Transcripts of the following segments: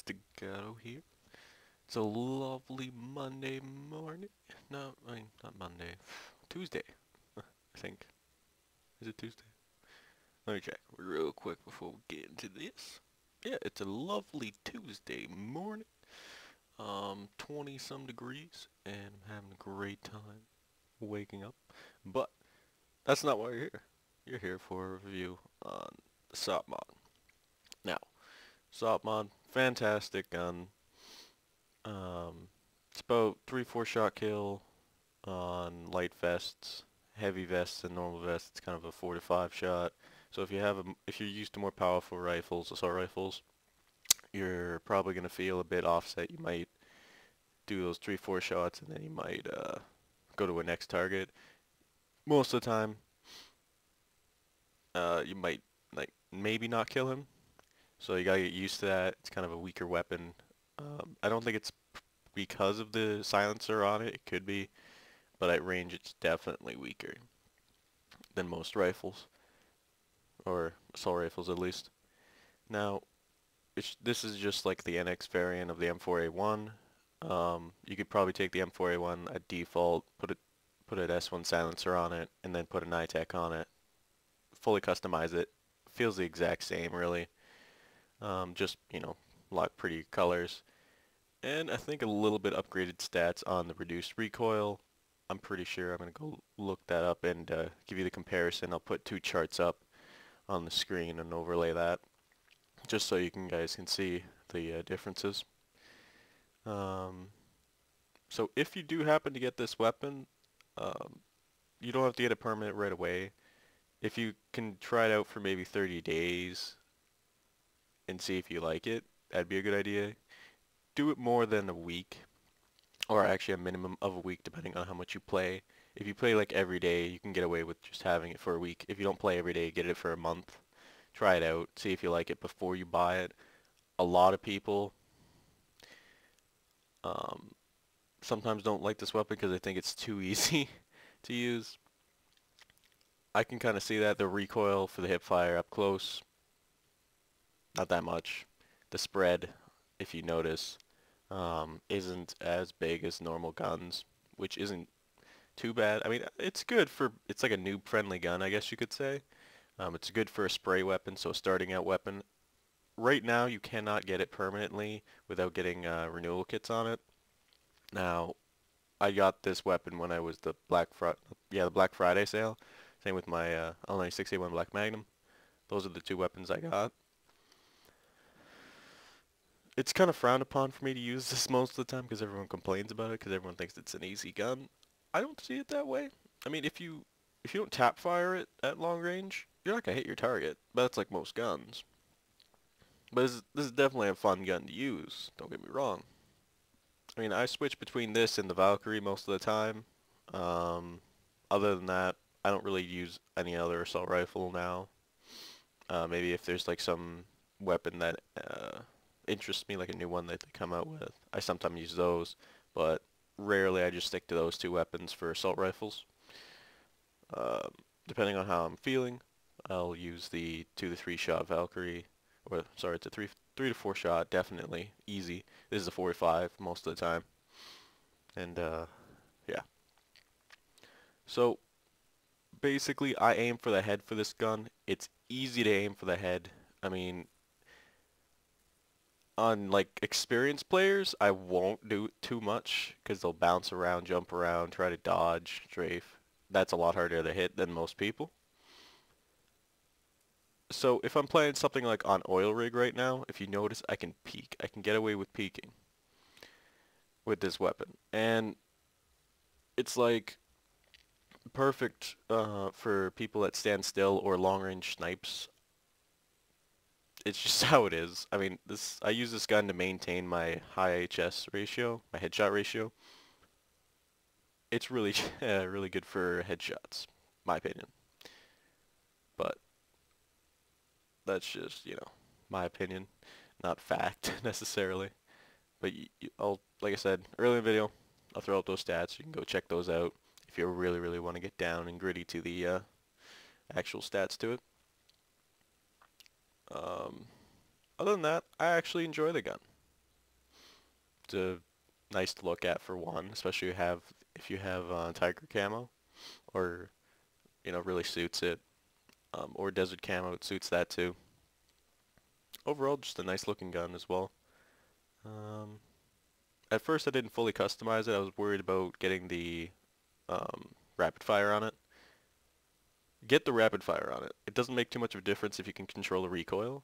Staccato here. It's a lovely Monday morning. No, I mean, not Monday. Tuesday, I think. Is it Tuesday? Let me check real quick before we get into this. Yeah, it's a lovely Tuesday morning. 20 some degrees, and I'm having a great time waking up. But that's not why you're here. You're here for a review on the SOPMOD. Now, SOPMOD, fantastic gun. It's about 3-4 shot kill on light vests, heavy vests, and normal vests. It's kind of a 4 to 5 shot. So if you're used to more powerful rifles, assault rifles, you're probably gonna feel a bit offset. You might do those 3-4 shots, and then you might go to a next target. Most of the time, you might like maybe not kill him. So you gotta get used to that. It's kind of a weaker weapon. I don't think it's because of the silencer on it. It could be, but at range it's definitely weaker than most rifles, or assault rifles at least. Now, this is just like the NX variant of the M4A1. You could probably take the M4A1 at default, put an S1 silencer on it, and then put an ITAC on it. Fully customize it. Feels the exact same, really. Just, a lot pretty colors. And I think a little bit upgraded stats on the reduced recoil. I'm pretty sure I'm going to go look that up and give you the comparison. I'll put two charts up on the screen and overlay that just so you guys can see the differences. So if you do happen to get this weapon, you don't have to get it permanent right away. If you can try it out for maybe 30 days and see if you like it, that'd be a good idea. Do it more than a week, or actually a minimum of a week depending on how much you play. If you play like every day, you can get away with just having it for a week. If you don't play every day, get it for a month. Try it out, see if you like it before you buy it. A lot of people sometimes don't like this weapon because they think it's too easy to use. I can kind of see that. The recoil for the hip fire up close, not that much. The spread, if you notice, isn't as big as normal guns, which isn't too bad. I mean, it's like a noob-friendly gun, I guess you could say. It's good for a spray weapon, so a starting out weapon. Right now, you cannot get it permanently without getting renewal kits on it. Now, I got this weapon when I was the Black Friday sale. Same with my L96A1 Black Magnum. Those are the two weapons I got. It's kind of frowned upon for me to use this most of the time because everyone complains about it because everyone thinks it's an easy gun. I don't see it that way. I mean, if you don't tap fire it at long range, you're not gonna hit your target. But that's like most guns. But this is definitely a fun gun to use. Don't get me wrong. I mean, I switch between this and the Valkyrie most of the time. Other than that, I don't really use any other assault rifle now. Maybe if there's like some weapon that interests me, like a new one that they come out with, I sometimes use those, but rarely I just stick to those two weapons for assault rifles. Depending on how I'm feeling, I'll use the 2 to 3 shot Valkyrie, or sorry, it's a 3 to 4 shot, definitely easy. This is a 45 most of the time, and yeah. So basically, I aim for the head for this gun. It's easy to aim for the head. I mean, on like experienced players, I won't do it too much because they'll bounce around, jump around, try to dodge, strafe. That's a lot harder to hit than most people. So if I'm playing something like on oil rig right now, if you notice, I can peek. I can get away with peeking with this weapon. And it's like perfect for people that stand still or long range snipes. It's just how it is. I mean, I use this gun to maintain my high HS ratio, my headshot ratio. It's really really good for headshots, my opinion. But that's just, my opinion, not fact necessarily. But like I said, earlier in the video, I'll throw out those stats. You can go check those out if you really, really want to get down and gritty to the actual stats to it. Other than that, I actually enjoy the gun. nice to look at for one, especially if you have tiger camo, or really suits it, or desert camo, it suits that too. Overall, just a nice looking gun as well. Um, at first I didn't fully customize it. I was worried about getting the rapid fire on it. Get the rapid fire on it. It doesn't make too much of a difference if you can control the recoil,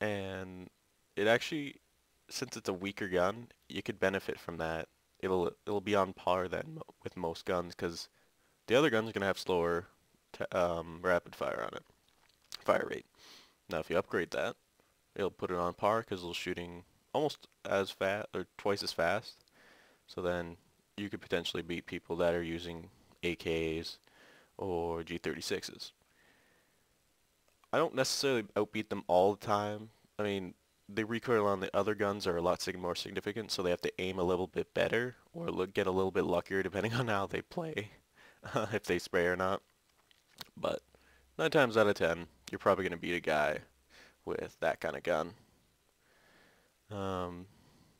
and it actually, since it's a weaker gun, you could benefit from that. It'll be on par then with most guns, because the other gun's gonna have slower rapid fire on it, fire rate. Now if you upgrade that, it'll put it on par because it'll shooting almost as fast or twice as fast. So then you could potentially beat people that are using AKs or G36s. I don't necessarily outbeat them all the time. I mean, the recoil on the other guns are a lot more significant, so they have to aim a little bit better or get a little bit luckier depending on how they play, if they spray or not. But 9 times out of 10, you're probably going to beat a guy with that kind of gun.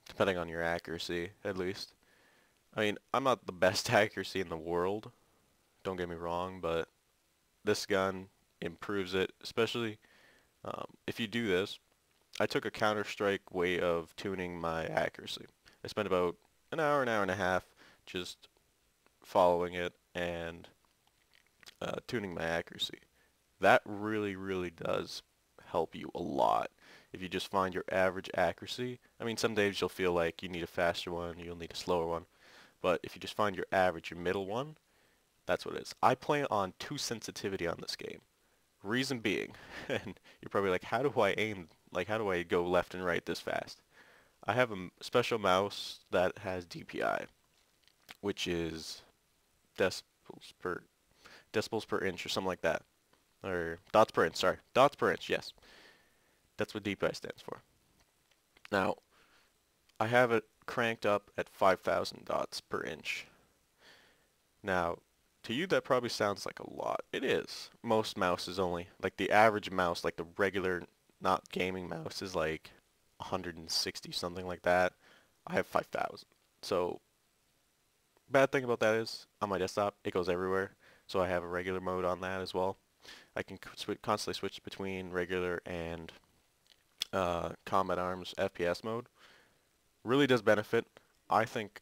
Depending on your accuracy, at least. I mean, I'm not the best accuracy in the world, don't get me wrong, but this gun improves it, especially if you do this. I took a Counter-Strike way of tuning my accuracy. I spent about an hour and a half just following it and tuning my accuracy. That really, really does help you a lot. If you just find your average accuracy, I mean, some days you'll feel like you need a faster one, you'll need a slower one, but if you just find your average, your middle one, that's what it is. I play on 2 sensitivity on this game. Reason being, and you're probably like, how do I aim, like how do I go left and right this fast? I have a special mouse that has DPI, which is decibels per inch or something like that. Or dots per inch, sorry. Dots per inch, yes. That's what DPI stands for. Now, I have it cranked up at 5,000 dots per inch. Now, to you that probably sounds like a lot. It is. Most mouses only, like the average mouse, like the regular, not gaming mouse is like 160, something like that. I have 5,000. So, bad thing about that is, on my desktop, it goes everywhere. So I have a regular mode on that as well. I can constantly switch between regular and Combat Arms FPS mode. Really does benefit. I think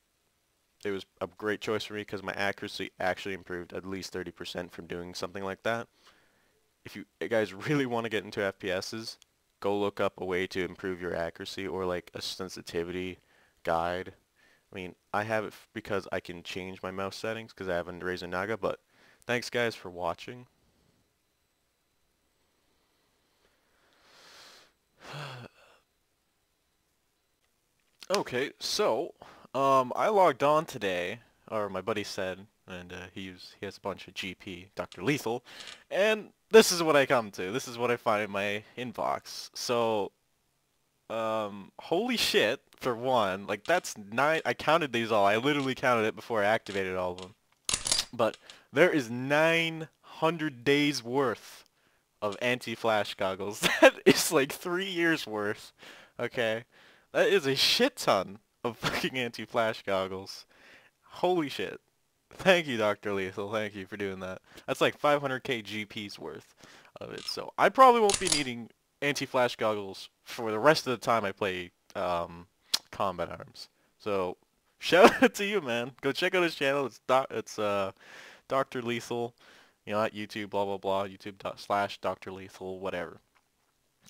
it was a great choice for me because my accuracy actually improved at least 30% from doing something like that. If you guys really want to get into FPSs, go look up a way to improve your accuracy or like a sensitivity guide. I mean, I have it because I can change my mouse settings because I have a Razer Naga, but thanks guys for watching. Okay, so I logged on today, or my buddy said, and he has a bunch of GP, Dr. Lethal, and this is what I come to. This is what I find in my inbox. So, holy shit! For one, like that's 9. I counted these all. I literally counted it before I activated all of them. But there is 900 days worth of anti-flash goggles. That is like 3 years worth. Okay. That is a shit ton of fucking anti-flash goggles. Holy shit. Thank you, Dr. Lethal. Thank you for doing that. That's like 500k GP's worth of it. So I probably won't be needing anti-flash goggles for the rest of the time I play Combat Arms. So shout out to you, man. Go check out his channel. It's Dr. Lethal. You know, at YouTube, blah blah blah. YouTube.com/Dr. Lethal, whatever.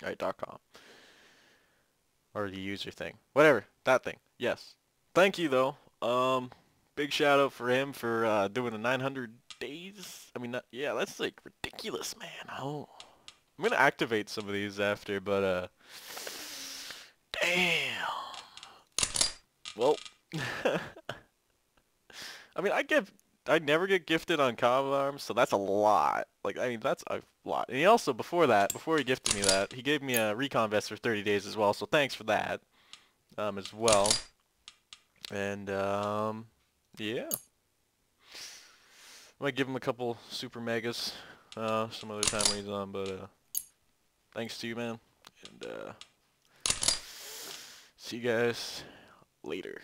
Alright, .com. Or the user thing. Whatever. That thing. Yes. Thank you, though. Big shout out for him for doing the 900 days. I mean, yeah, that's like ridiculous, man. Oh, I'm gonna activate some of these after, but damn. Well, I mean, I never get gifted on Combat Arms, so that's a lot. Like, I mean, that's a lot. And he also, before he gifted me that, he gave me a recon vest for 30 days as well, so thanks for that, as well. And, yeah. I might give him a couple super megas, some other time when he's on, but, thanks to you, man. And, see you guys Later.